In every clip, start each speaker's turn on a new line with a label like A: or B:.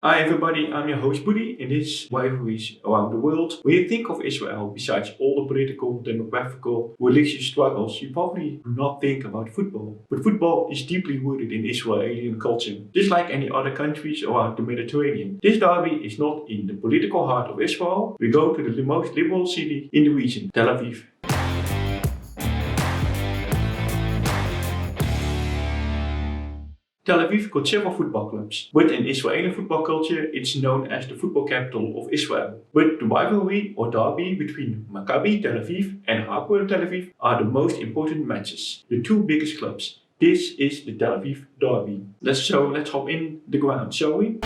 A: Hi everybody, I'm your host Buddy. In this Rivalries around the world, when you think of Israel, besides all the political, demographical, religious struggles, you probably do not think about football. But football is deeply rooted in Israeli culture, just like any other countries around the Mediterranean. This derby is not in the political heart of Israel. We go to the most liberal city in the region, Tel Aviv. Tel Aviv got several football clubs, but in Israeli football culture it's known as the football capital of Israel. But the rivalry or derby between Maccabi Tel Aviv and Hapoel Tel Aviv are the most important matches, the two biggest clubs. This is the Tel Aviv derby. Let's hop in the ground, shall we?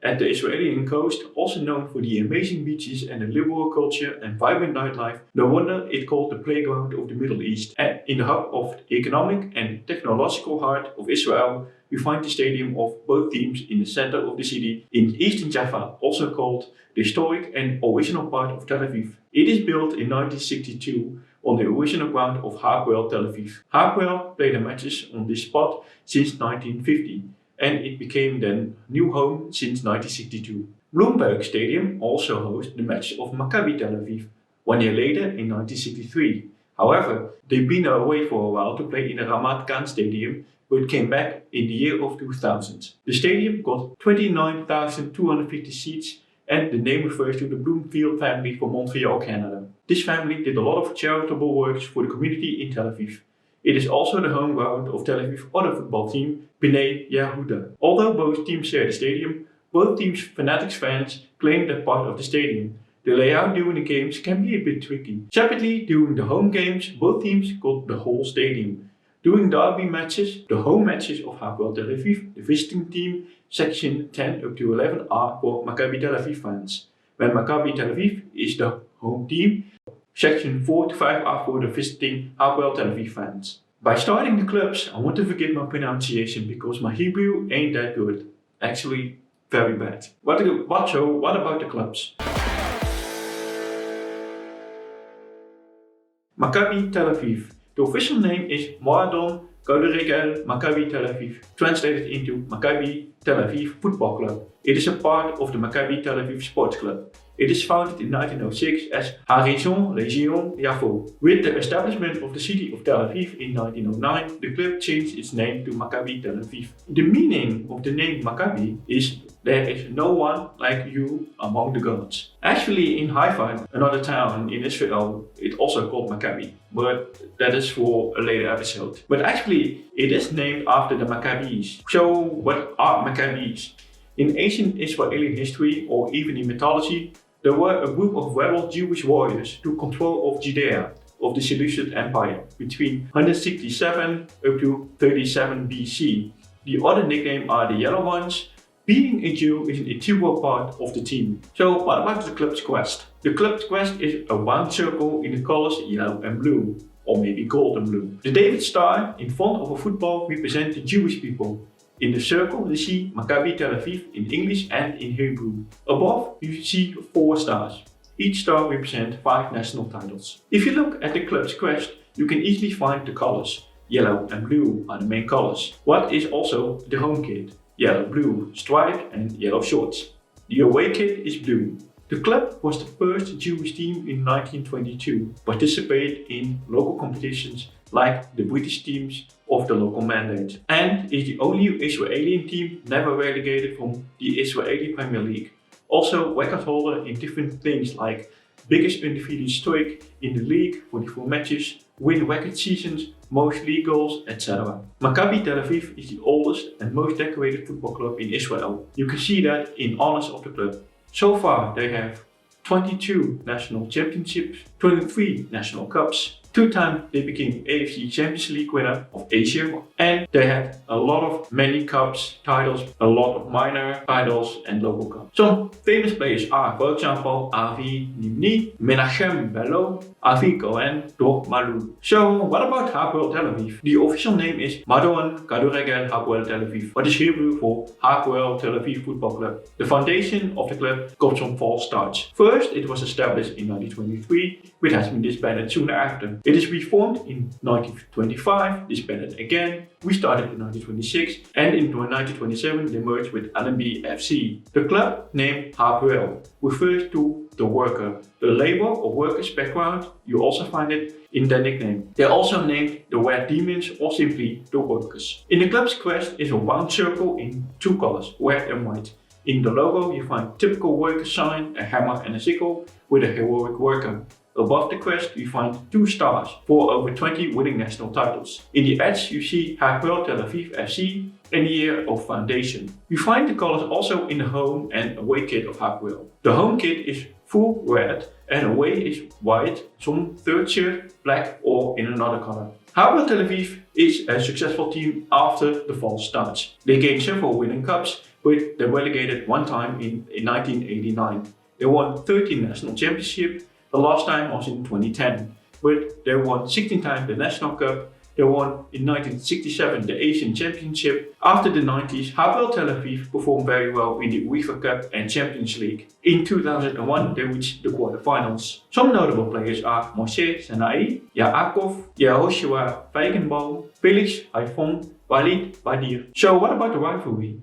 A: At the Israeli coast, also known for the amazing beaches and the liberal culture and vibrant nightlife, no wonder it's called the playground of the Middle East. And in the hub of the economic and technological heart of Israel, we find the stadium of both teams in the center of the city in Eastern Jaffa, also called the historic and original part of Tel Aviv. It is built in 1962 on the original ground of Hapoel Tel Aviv. Hapoel played their matches on this spot since 1950. And it became then new home since 1962. Bloomberg Stadium also hosts the match of Maccabi Tel Aviv 1 year later in 1963. However, they've been away for a while to play in the Ramat Gan Stadium, but came back in the year of 2000. The stadium got 29,250 seats, and the name refers to the Bloomfield family from Montreal, Canada. This family did a lot of charitable works for the community in Tel Aviv. It is also the home ground of Tel Aviv's other football team, Bnei Yehuda. Although both teams share the stadium, both teams' fanatics fans claim that part of the stadium. The layout during the games can be a bit tricky. Separately, during the home games, both teams got the whole stadium. During derby matches, the home matches of Hapoel Tel Aviv, the visiting team, section 10 up to 11 are for Maccabi Tel Aviv fans. When Maccabi Tel Aviv is the home team, section 4 to 5 are for the visiting Hapoel Tel Aviv fans. By starting the clubs, I want to forget my pronunciation because my Hebrew ain't that good. Actually, very bad. What about the clubs? Maccabi Tel Aviv. The official name is Moadon Kouderegel Maccabi Tel Aviv, translated into Maccabi Tel Aviv Football Club. It is a part of the Maccabi Tel Aviv Sports Club. It is founded in 1906 as Harrison Legion Yafo. With the establishment of the city of Tel Aviv in 1909, the club changed its name to Maccabi Tel Aviv. The meaning of the name Maccabi is there is no one like you among the gods. Actually, in Haifa, another town in Israel, it's also called Maccabi, but that is for a later episode. But actually, it is named after the Maccabis. So, what are Maccabis? In ancient Israeli history, or even in mythology, there were a group of rebel Jewish warriors to control of Judea, of the Seleucid Empire, between 167 up to 37 BC. The other nickname are the Yellow Ones. Being a Jew is an integral part of the team. So what about the club's crest? The club's crest is a round circle in the colors yellow and blue, or maybe gold and blue. The David Star in front of a football represents the Jewish people. In the circle you see Maccabi Tel Aviv in English and in Hebrew. Above you see 4 stars. Each star represents 5 national titles. If you look at the club's crest, you can easily find the colors. Yellow and blue are the main colors. What is also the home kit? Yellow, blue stripe and yellow shorts. The away kit is blue. The club was the first Jewish team in 1922 to participate in local competitions like the British teams of the local mandate, and is the only Israeli team never relegated from the Israeli Premier League. Also record holder in different things like biggest undefeated streak in the league, 44 matches, win record seasons, most league goals, etc. Maccabi Tel Aviv is the oldest and most decorated football club in Israel. You can see that in honors of the club. So far they have 22 national championships, 23 national cups. 2 times they became AFC Champions League winner of Asia, and they had a lot of many cups, titles, a lot of minor titles and local cups. Some famous players are, for example, Avi Nimni, Menachem Bello, Avi Cohen, Dor Malou. So what about Hapoel Tel Aviv? The official name is Madon Kouderegel Hapoel Tel Aviv, what is Hebrew for Hapoel Tel Aviv Football Club. The foundation of the club comes from false starts. First, it was established in 1923, which has been disbanded soon after. It is reformed in 1925, disbanded again, restarted in 1926, and in 1927 they merged with LNB FC. The club, named Hapoel, refers to the worker, the labor or workers' background. You also find it in their nickname. They are also named the Red Demons or simply the Workers. In the club's crest is a round circle in two colors, red and white. In the logo you find typical worker sign, a hammer and a sickle with a heroic worker. Above the crest you find 2 stars for over 20 winning national titles. In the edge you see Hapoel Tel Aviv FC and the year of foundation. You find the colors also in the home and away kit of Hapoel. The home kit is full red and away is white, some third shirt, black or in another color. Hapoel Tel Aviv is a successful team after the false starts. They gained several winning cups, but they relegated one time in 1989. They won 13 national championships. The last time was in 2010, but they won 16 times the National Cup. They won in 1967 the Asian Championship. After the 90s, Hapoel Tel Aviv performed very well in the UEFA Cup and Champions League. In 2001, they reached the quarterfinals. Some notable players are Moshe Sanai, Yaakov, Yehoshua Feigenbaum, Felix Haifon, Walid Badir. So what about the rivalry?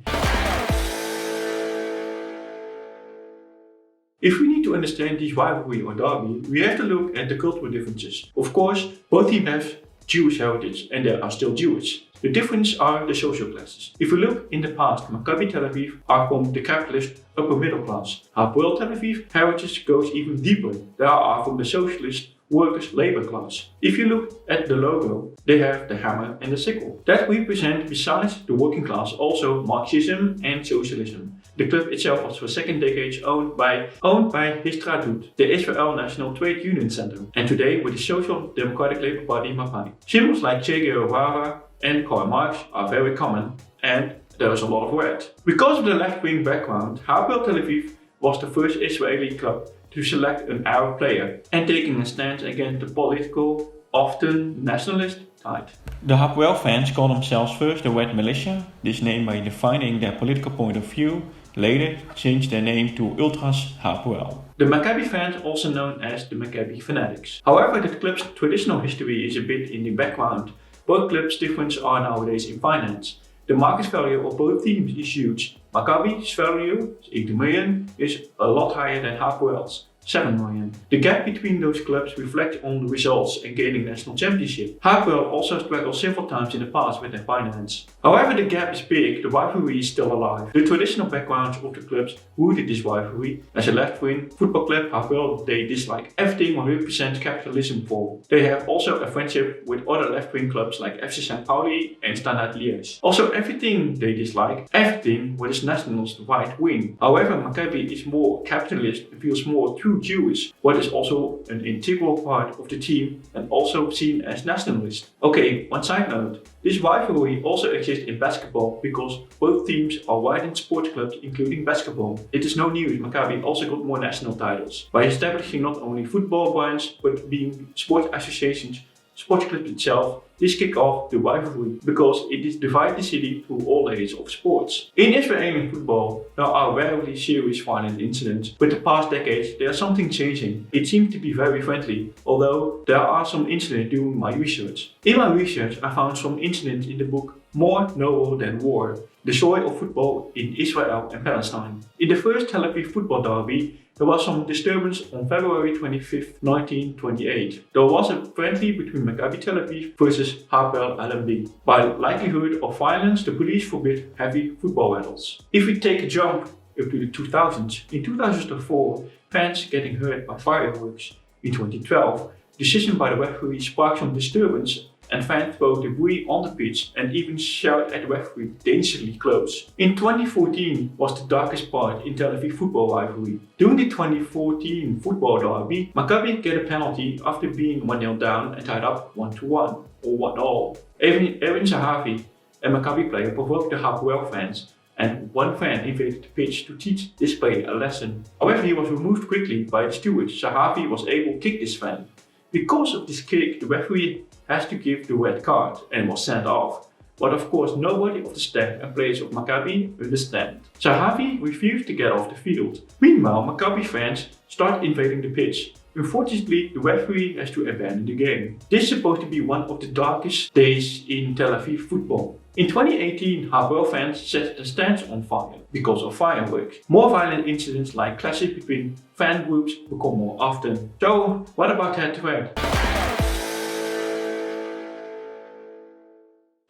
A: If we need to understand this rivalry or derby, we have to look at the cultural differences. Of course, both teams have Jewish heritage and they are still Jewish. The difference are the social classes. If we look in the past, Maccabi Tel Aviv are from the capitalist upper middle class. Hapoel Tel Aviv heritage goes even deeper. They are from the socialist workers' labor class. If you look at the logo, they have the hammer and the sickle. That represent, besides the working class, also Marxism and socialism. The club itself was for 2 decades owned by Histadrut, the Israel National Trade Union Center, and today with the Social Democratic Labour Party Mapai. Symbols like Che Guevara and Karl Marx are very common, and there is a lot of red. Because of the left-wing background, Hapoel Tel Aviv was the first Israeli club to select an Arab player and taking a stance against the political, often nationalist tide. The Hapoel fans call themselves first the Red Militia, this name by defining their political point of view, later changed their name to Ultras Hapoel. The Maccabi fans also known as the Maccabi Fanatics. However, the club's traditional history is a bit in the background. Both clubs' difference are nowadays in finance. The market value of both teams is huge. Maccabi's value, 80 million, is a lot higher than Hapoel's, 7 million. The gap between those clubs reflects on the results and gaining national championship. Hapoel also struggled several times in the past with their finance. However, the gap is big, the rivalry is still alive. The traditional backgrounds of the clubs rooted this rivalry. As a left-wing football club, Hapoel, they dislike everything 100% capitalism for. They have also a friendship with other left-wing clubs like FC St. Pauli and Standard Liège. Also everything they dislike, everything what is nationalist right wing. However, Maccabi is more capitalist and feels more true Jewish, what is also an integral part of the team and also seen as nationalist. Okay, one side note. This rivalry also exists in basketball because both teams are wide in sports clubs including basketball. It is no news Maccabi also got more national titles by establishing not only football brands but being sports associations, sports clubs itself. This kick off the rivalry because it is divided the city through all layers of sports. In Israeli football, there are rarely serious violent incidents, but the past decades there is something changing. It seems to be very friendly, although there are some incidents during my research. In my research I found some incidents in the book More Noble Than War, the story of football in Israel and Palestine. In the first Tel Aviv football derby, there was some disturbance on February 25, 1928. There was a friendly between Maccabi Tel Aviv versus Hapoel LNB. By likelihood of violence, the police forbid heavy football battles. If we take a jump up to the 2000s, in 2004, fans getting hurt by fireworks. In 2012, decision by the referee sparked some disturbance and fans throw debris on the pitch and even shout at the referee dangerously close. In 2014 was the darkest part in Tel Aviv football rivalry. During the 2014 football derby, Maccabi get a penalty after being 1-0 down and tied up 1-1 or 1-all. Evan Zahavi, a Maccabi player, provoked the Hapoel fans and one fan invaded the pitch to teach this player a lesson. However, he was removed quickly by the stewards. Zahavi was able to kick this fan. Because of this kick, the referee has to give the red card and was sent off. But of course nobody of the staff and players of Maccabi understand. Zahavi refused to get off the field. Meanwhile, Maccabi fans start invading the pitch. Unfortunately, the referee has to abandon the game. This is supposed to be one of the darkest days in Tel Aviv football. In 2018, Hapoel fans set the stands on fire because of fireworks. More violent incidents like clashes between fan groups become more often. So, what about head-to-head?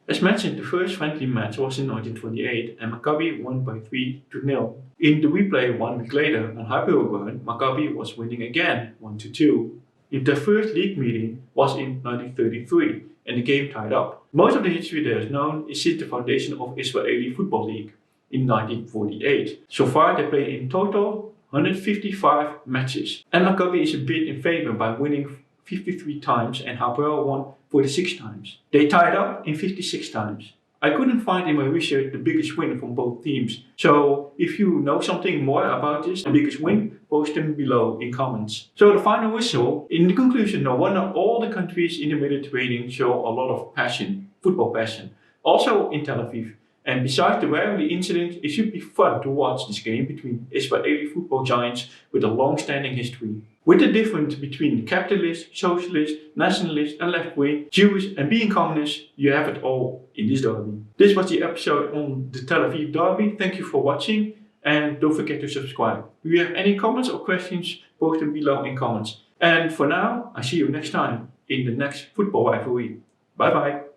A: As mentioned, the first friendly match was in 1928 and Maccabi won by 3-0. In the replay 1 week later on Hapoel ground, Maccabi was winning again 1-2. The first league meeting was in 1933 and the game tied up. Most of the history that is known is since the foundation of Israeli Football League in 1948. So far they played in total 155 matches and Maccabi is a bit in favor by winning 53 times and Hapoel won 46 times. They tied up in 56 times. I couldn't find in my research the biggest win from both teams. So if you know something more about this, the biggest win, post them below in comments. So the final whistle. In the conclusion, no wonder all the countries in the Mediterranean show a lot of passion, football passion. Also in Tel Aviv. And besides the Rivalry incident, it should be fun to watch this game between Israeli football giants with a long-standing history. With the difference between the capitalist, socialist, nationalist and left-wing, Jewish and being communist, you have it all in this derby. This was the episode on the Tel Aviv derby. Thank you for watching and don't forget to subscribe. If you have any comments or questions, post them below in comments. And for now, I see you next time in the next football rivalry. Bye bye.